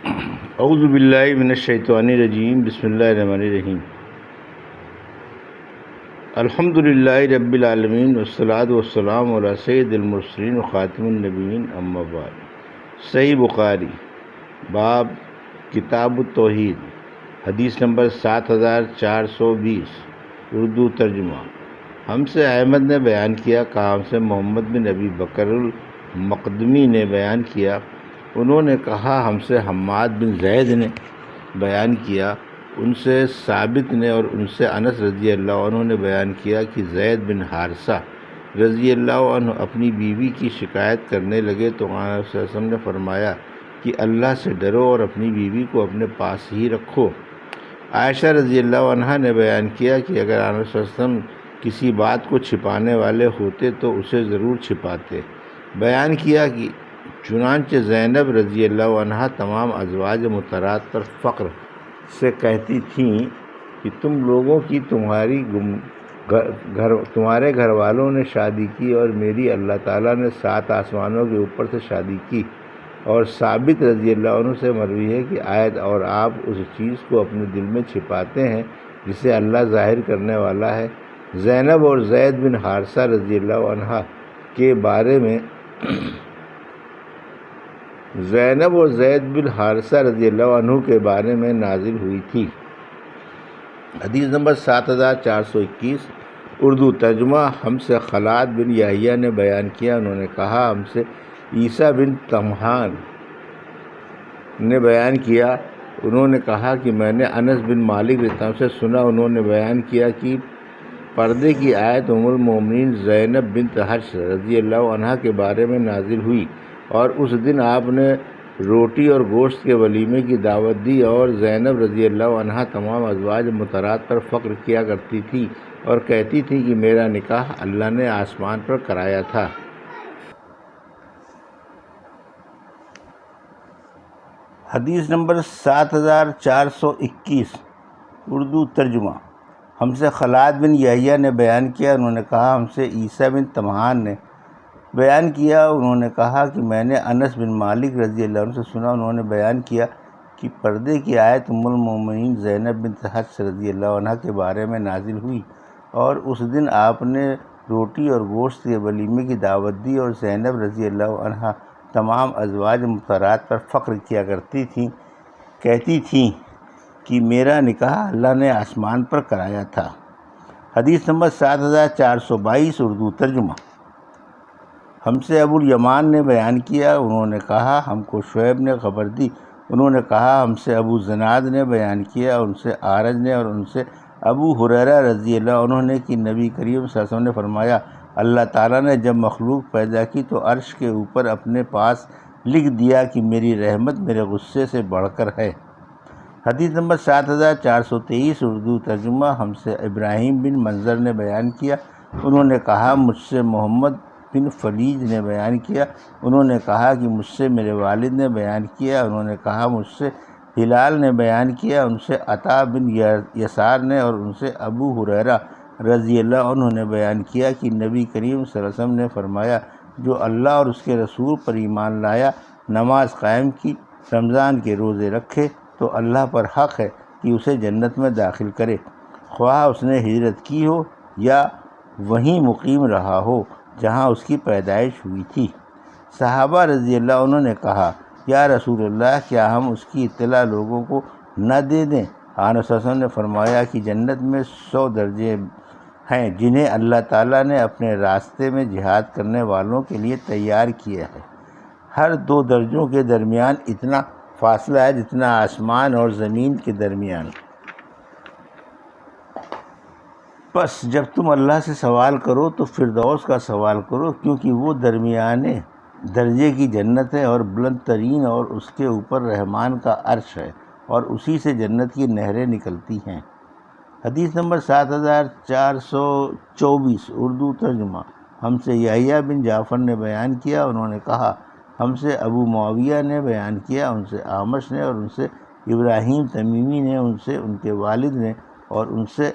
اعوذ باللہ من الشیطان الرجیم، بسم اللہ الرحمن الرحیم۔ الحمد للہ رب العالمین، والصلاۃ والسلام علی سید المرسلین وخاتم النبیین، اما بعد۔ صحیح بخاری باب کتاب التوحید، حدیث نمبر 7420، اردو ترجمہ۔ ہم سے احمد نے بیان کیا، کہا ہم سے محمد بن ابی بکر المقدمی نے بیان کیا، انہوں نے کہا ہم سے حماد بن زید نے بیان کیا، ان سے ثابت نے اور ان سے انس رضی اللہ عنہ نے بیان کیا کہ زید بن حارثہ رضی اللہ عنہ اپنی بیوی کی شکایت کرنے لگے تو آن صلی اللہ علیہ وسلم نے فرمایا کہ اللہ سے ڈرو اور اپنی بیوی کو اپنے پاس ہی رکھو۔ عائشہ رضی اللہ عنہا نے بیان کیا کہ اگر آن صلی اللہ علیہ وسلم کسی بات کو چھپانے والے ہوتے تو اسے ضرور چھپاتے۔ بیان کیا کہ چنانچہ زینب رضی اللہ عنہا تمام ازواج مطہرات پر فخر سے کہتی تھیں کہ تم لوگوں کی تمہارے گھر والوں نے شادی کی اور میری اللہ تعالیٰ نے 7 آسمانوں کے اوپر سے شادی کی۔ اور ثابت رضی اللہ عنہ سے مروی ہے کہ آیت اور آپ اس چیز کو اپنے دل میں چھپاتے ہیں جسے اللہ ظاہر کرنے والا ہے۔ زینب اور زید بن حارثہ رضی اللہ عنہ کے بارے میں نازل ہوئی تھی۔ حدیث نمبر 7421، اردو ترجمہ۔ ہم سے خلاد بن یحییٰ نے بیان کیا، انہوں نے کہا ہم سے عیسیٰ بن طمحان نے بیان کیا، انہوں نے کہا کہ میں نے انس بن مالک رضی اللہ عنہ سے سنا، انہوں نے بیان کیا کہ پردے کی آیت ام المومنین زینب بنت حجش رضی اللہ عنہا کے بارے میں نازل ہوئی، اور اس دن آپ نے روٹی اور گوشت کے ولیمے کی دعوت دی، اور زینب رضی اللہ عنہا تمام ازواج مطہرات پر فخر کیا کرتی تھی اور کہتی تھی کہ میرا نکاح اللہ نے آسمان پر کرایا تھا۔ حدیث نمبر 7421، اردو ترجمہ۔ ہم سے خلاد بن یحییٰ نے بیان کیا، انہوں نے کہا ہم سے عیسیٰ بن طمحان نے بیان کیا، انہوں نے کہا کہ میں نے انس بن مالک رضی اللہ عنہ سے سنا، انہوں نے بیان کیا کہ پردے کی آیت ام المومنین زینب بنت حجش رضی اللہ عنہ کے بارے میں نازل ہوئی، اور اس دن آپ نے روٹی اور گوشت کے ولیمے کی دعوت دی، اور زینب رضی اللہ عنہ تمام ازواج مطہرات پر فخر کیا کرتی تھیں، کہتی تھیں کہ میرا نکاح اللہ نے آسمان پر کرایا تھا۔ حدیث نمبر 7422، اردو ترجمہ۔ ہم سے ابو الیمان نے بیان کیا، انہوں نے کہا ہم کو شعیب نے خبر دی، انہوں نے کہا ہم سے ابو زناد نے بیان کیا، ان سے اعرج نے اور ان سے ابو ہریرہ رضی اللہ عنہ نے کہ نبی کریم صلی اللہ علیہ وسلم نے فرمایا اللہ تعالیٰ نے جب مخلوق پیدا کی تو عرش کے اوپر اپنے پاس لکھ دیا کہ میری رحمت میرے غصے سے بڑھ کر ہے۔ حدیث نمبر 7423، اردو ترجمہ۔ ہم سے ابراہیم بن منظر نے بیان کیا، انہوں نے کہا مجھ سے محمد بن فلیج نے بیان کیا، انہوں نے کہا کہ مجھ سے میرے والد نے بیان کیا، انہوں نے کہا مجھ سے ہلال نے بیان کیا، ان سے عطا بن یسار نے اور ان سے ابو ہریرہ رضی اللہ عنہ نے بیان کیا کہ نبی کریم صلی اللہ علیہ وسلم نے فرمایا جو اللہ اور اس کے رسول پر ایمان لایا، نماز قائم کی، رمضان کے روزے رکھے تو اللہ پر حق ہے کہ اسے جنت میں داخل کرے، خواہ اس نے ہجرت کی ہو یا وہیں مقیم رہا ہو جہاں اس کی پیدائش ہوئی تھی۔ صحابہ رضی اللہ عنہ نے کہا یا رسول اللہ کیا ہم اس کی اطلاع لوگوں کو نہ دے دیں؟ آن صلی اللہ علیہ وسلم نے فرمایا کہ جنت میں 100 درجے ہیں جنہیں اللہ تعالیٰ نے اپنے راستے میں جہاد کرنے والوں کے لیے تیار کیا ہے، ہر 2 درجوں کے درمیان اتنا فاصلہ ہے جتنا آسمان اور زمین کے درمیان۔ بس جب تم اللہ سے سوال کرو تو فردوس کا سوال کرو، کیونکہ وہ درمیانے درجے کی جنت ہے اور بلند ترین، اور اس کے اوپر رحمان کا عرش ہے اور اسی سے جنت کی نہریں نکلتی ہیں۔ حدیث نمبر 7424، اردو ترجمہ۔ ہم سے یحییٰ بن جعفر نے بیان کیا، انہوں نے کہا ہم سے ابو معاویہ نے بیان کیا، ان سے اعمش نے اور ان سے ابراہیم تمیمی نے، ان سے ان کے والد نے اور ان سے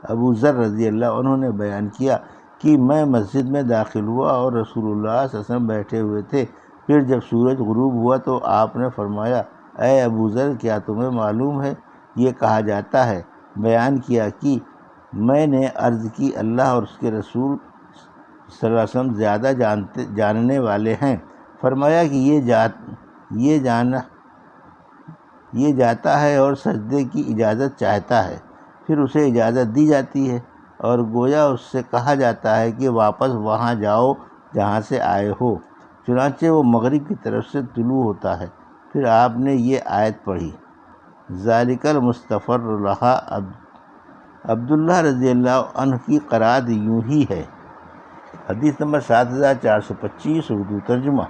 ابو ذر رضی اللہ عنہ نے بیان کیا کہ میں مسجد میں داخل ہوا اور رسول اللہ صلی اللہ علیہ وسلم بیٹھے ہوئے تھے، پھر جب سورج غروب ہوا تو آپ نے فرمایا اے ابو ذر کیا تمہیں معلوم ہے یہ کہا جاتا ہے؟ بیان کیا کہ میں نے عرض کی اللہ اور اس کے رسول صلی اللہ علیہ وسلم زیادہ جاننے والے ہیں۔ فرمایا کہ یہ جاتا ہے اور سجدے کی اجازت چاہتا ہے، پھر اسے اجازت دی جاتی ہے اور گویا اس سے کہا جاتا ہے کہ واپس وہاں جاؤ جہاں سے آئے ہو، چنانچہ وہ مغرب کی طرف سے طلوع ہوتا ہے۔ پھر آپ نے یہ آیت پڑھی، ذالک المستفر لہا۔ عبداللہ رضی اللہ عنہ کی قرات یوں ہی ہے۔ حدیث نمبر 7425 اردو ترجمہ۔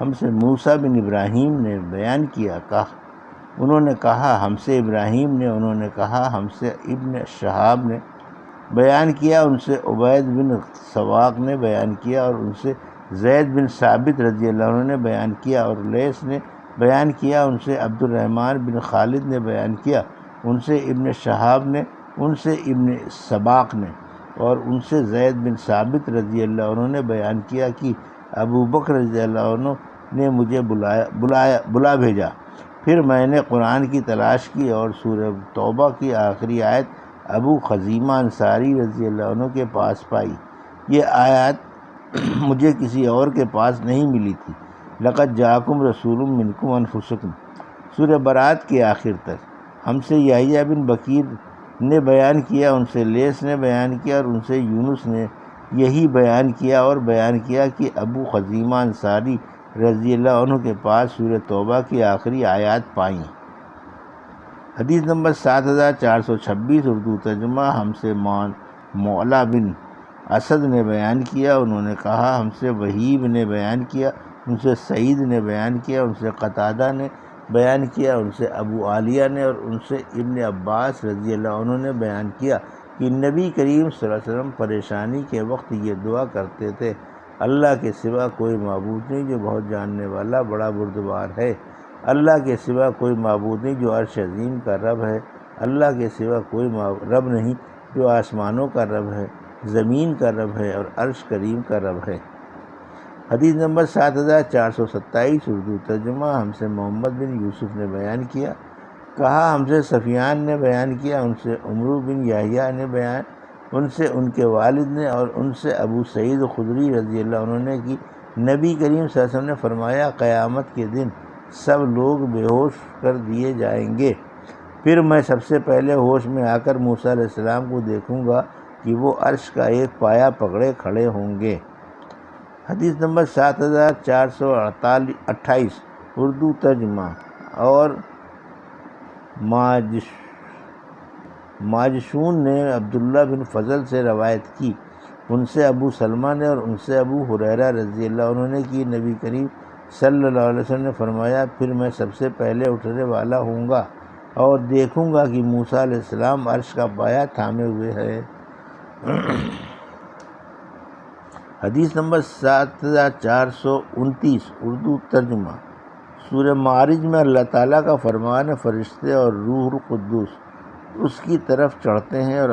ہم سے موسیٰ بن ابراہیم نے بیان کیا انہوں نے کہا ہم سے ابراہیم نے، انہوں نے کہا ہم سے ابن شہاب نے بیان کیا، ان سے عبید بن سواق نے بیان کیا اور ان سے زید بن ثابت رضی اللہ عنہ نے بیان کیا، اور لیث نے بیان کیا، ان سے عبد الرحمن بن خالد نے بیان کیا، ان سے ابن شہاب نے، ان سے ابن سباق نے، اور ان سے زید بن ثابت رضی اللہ عنہ نے بیان کیا کہ ابو بکر رضی اللہ عنہ نے مجھے بلا بھیجا، پھر میں نے قرآن کی تلاش کی اور سورہ توبہ کی آخری آیت ابو خزیمہ انصاری رضی اللہ عنہ کے پاس پائی۔ یہ آیات مجھے کسی اور کے پاس نہیں ملی تھی۔ لقد جاءکم رسول منکم انفسکم، سورہ برات کے آخر تک۔ ہم سے یحییٰ بن بکیر نے بیان کیا، ان سے لیث نے بیان کیا اور ان سے یونس نے یہی بیان کیا، اور بیان کیا کہ ابو خزیمہ انصاری رضی اللہ عنہ کے پاس سورہ توبہ کی آخری آیات پائیں۔ حدیث نمبر 7426 اردو ترجمہ۔ ہم سے معلا بن اسد نے بیان کیا، انہوں نے کہا ہم سے وہیب نے بیان کیا، ان سے سعید نے بیان کیا، ان سے قتادہ نے بیان کیا، ان سے ابو عالیہ نے اور ان سے ابن عباس رضی اللہ عنہ نے بیان کیا کہ نبی کریم صلی اللہ علیہ وسلم پریشانی کے وقت یہ دعا کرتے تھے، اللہ کے سوا کوئی معبود نہیں جو بہت جاننے والا بڑا بردبار ہے، اللہ کے سوا کوئی معبود نہیں جو عرش عظیم کا رب ہے، اللہ کے سوا کوئی رب نہیں جو آسمانوں کا رب ہے، زمین کا رب ہے اور عرش کریم کا رب ہے۔ حدیث نمبر 7427 اردو ترجمہ۔ ہم سے محمد بن یوسف نے بیان کیا، کہا ہم سے سفیان نے بیان کیا، ان سے عمرو بن یحییٰ نے بیان، ان سے ان کے والد نے اور ان سے ابو سعید خدری رضی اللہ عنہ نے کہ نبی کریم صلی اللہ علیہ وسلم نے فرمایا قیامت کے دن سب لوگ بے ہوش کر دیے جائیں گے، پھر میں سب سے پہلے ہوش میں آ کر موسیٰ علیہ السلام کو دیکھوں گا کہ وہ عرش کا ایک پایہ پکڑے کھڑے ہوں گے۔ حدیث نمبر 7428 اردو ترجمہ۔ اور ماجشون نے عبداللہ بن فضل سے روایت کی، ان سے ابو سلمہ نے اور ان سے ابو ہریرہ رضی اللہ عنہ نے کہ نبی کریم صلی اللہ علیہ وسلم نے فرمایا پھر میں سب سے پہلے اٹھنے والا ہوں گا اور دیکھوں گا کہ موسیٰ علیہ السلام عرش کا پایہ تھامے ہوئے ہے۔ حدیث نمبر 7429 اردو ترجمہ۔ سورہ معارج میں اللہ تعالیٰ کا فرمان ہے فرشتے اور روح القدس اس کی طرف چڑھتے ہیں، اور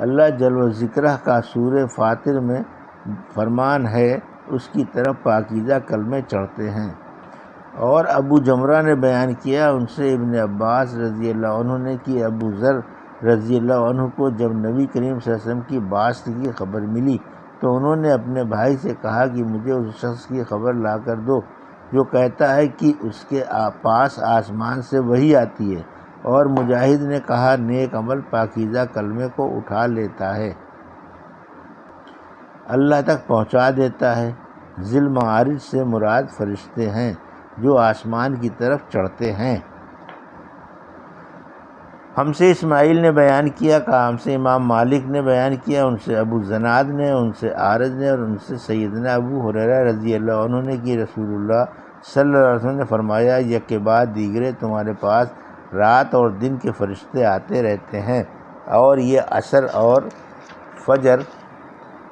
اللہ جل و ذکرہ کا سورہ فاطر میں فرمان ہے اس کی طرف پاکیزہ کلمے چڑھتے ہیں۔ اور ابو جمرہ نے بیان کیا، ان سے ابن عباس رضی اللہ عنہ نے کہ ابو ذر رضی اللہ عنہ کو جب نبی کریم صلی اللہ علیہ وسلم کی بعثت کی خبر ملی تو انہوں نے اپنے بھائی سے کہا کہ مجھے اس شخص کی خبر لا کر دو جو کہتا ہے کہ اس کے پاس آسمان سے وحی آتی ہے، اور مجاہد نے کہا نیک عمل پاکیزہ کلمے کو اٹھا لیتا ہے، اللہ تک پہنچا دیتا ہے۔ ذی المعارج سے مراد فرشتے ہیں جو آسمان کی طرف چڑھتے ہیں۔ ہم سے اسماعیل نے بیان کیا، کہا ہم سے امام مالک نے بیان کیا، ان سے ابو زناد نے، ان سے عارج نے اور ان سے سیدنا ابو ہریرہ رضی اللہ عنہ نے کہ رسول اللہ صلی اللہ علیہ وسلم نے فرمایا یک کے بعد دیگرے تمہارے پاس رات اور دن کے فرشتے آتے رہتے ہیں، اور یہ عصر اور فجر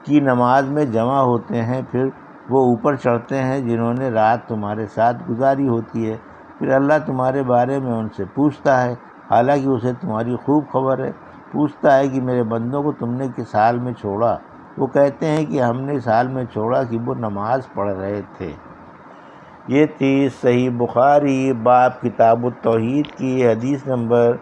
کی نماز میں جمع ہوتے ہیں، پھر وہ اوپر چڑھتے ہیں جنہوں نے رات تمہارے ساتھ گزاری ہوتی ہے، پھر اللہ تمہارے بارے میں ان سے پوچھتا ہے، حالانکہ اسے تمہاری خوب خبر ہے، پوچھتا ہے کہ میرے بندوں کو تم نے کس حال میں چھوڑا، وہ کہتے ہیں کہ ہم نے اس حال میں چھوڑا کہ وہ نماز پڑھ رہے تھے۔ یہ تھی صحیح بخاری باب کتاب التوحید کی حدیث نمبر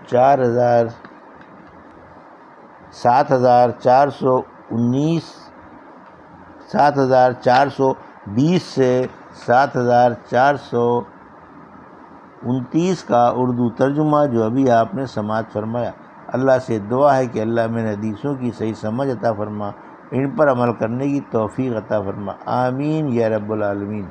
7420 سے 7429 کا اردو ترجمہ جو ابھی آپ نے سماعت فرمایا۔ اللہ سے دعا ہے کہ اللہ میں حدیثوں کی صحیح سمجھ عطا فرما، ان پر عمل کرنے کی توفیق عطا فرما، آمین یا رب العالمین۔